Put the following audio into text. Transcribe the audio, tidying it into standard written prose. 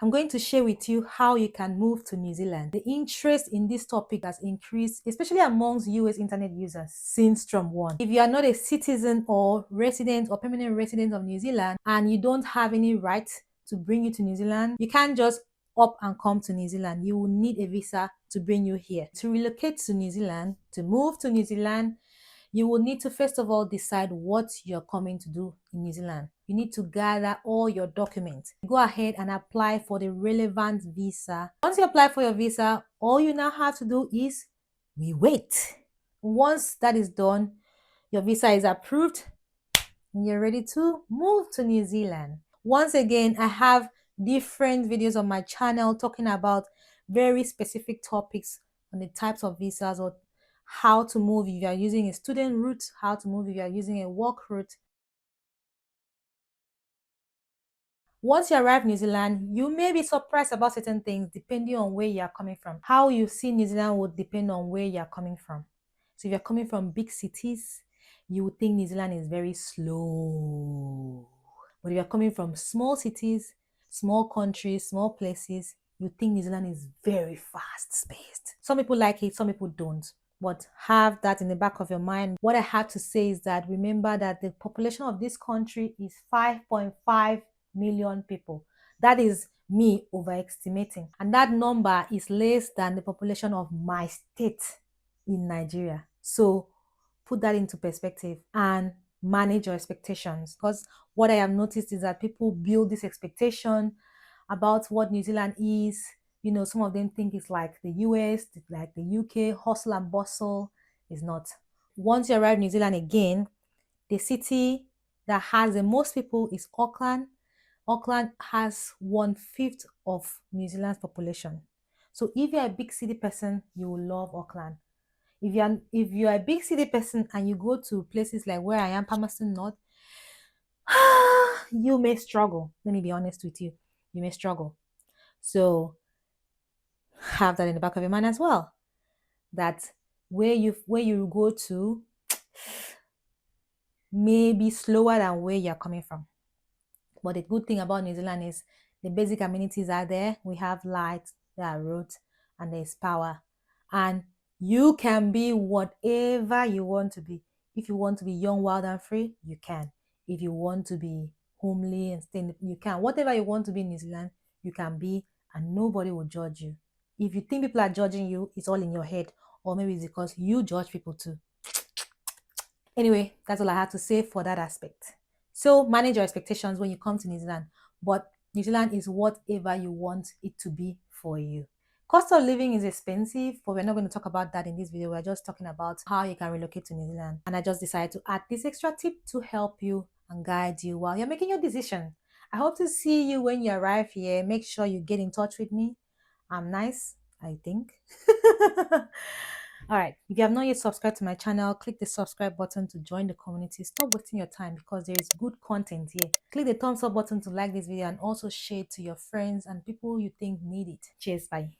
I'm going to share with you how you can move to New Zealand. The interest in this topic has increased, especially amongst US internet users since Trump won. If you are not a citizen or resident or permanent resident of New Zealand and you don't have any right to bring you to New Zealand, you can't just up and come to New Zealand. You will need a visa to bring you here. To relocate to New Zealand, to move to New Zealand, you will need to first of all decide what you're coming to do in New Zealand. You need to gather all your documents. Go ahead and apply for the relevant visa. Once you apply for your visa, all you now have to do is we wait. Once that is done, your visa is approved and you're ready to move to New Zealand. Once again, I have different videos on my channel talking about very specific topics on the types of visas or how to move if you are using a student route, how to move if you are using a work route. Once you arrive in New Zealand, you may be surprised about certain things depending on where you are coming from. How you see New Zealand would depend on where you are coming from. So if you're coming from big cities, you would think New Zealand is very slow. But if you're coming from small cities, small countries, small places, you think New Zealand is very fast-paced. Some people like it, some people don't. But have that in the back of your mind. What I have to say is that remember that the population of this country is 5.5 million people. That is me overestimating. And that number is less than the population of my state in Nigeria. So put that into perspective and manage your expectations. Because what I have noticed is that people build this expectation about what New Zealand is. You know, some of them think it's like the US, like the UK, hustle and bustle. Is not. Once you arrive in New Zealand again, the city that has the most people is Auckland. Auckland has 1/5 of New Zealand's population. So if you're a big city person, you will love Auckland. If you're a big city person and you go to places like where I am, Palmerston North, you may struggle. Let me be honest with you. You may struggle. So have that in the back of your mind as well. That where you go to may be slower than where you're coming from. But the good thing about New Zealand is the basic amenities are there. We have light, there are roads, and there's power. And you can be whatever you want to be. If you want to be young, wild, and free, you can. If you want to be homely and stay, you can. Whatever you want to be in New Zealand, you can be, and nobody will judge you. If you think people are judging you, it's all in your head. Or maybe it's because you judge people too. Anyway, that's all I have to say for that aspect. So manage your expectations when you come to New Zealand. But New Zealand is whatever you want it to be for you. Cost of living is expensive, but we're not going to talk about that in this video. We're just talking about how you can relocate to New Zealand. And I just decided to add this extra tip to help you and guide you while you're making your decision. I hope to see you when you arrive here. Make sure you get in touch with me. I'm nice, I think. All right, if you have not yet subscribed to my channel, click the subscribe button to join the community. Stop wasting your time because there is good content here. Click the thumbs up button to like this video and also share it to your friends and people you think need it. Cheers, bye.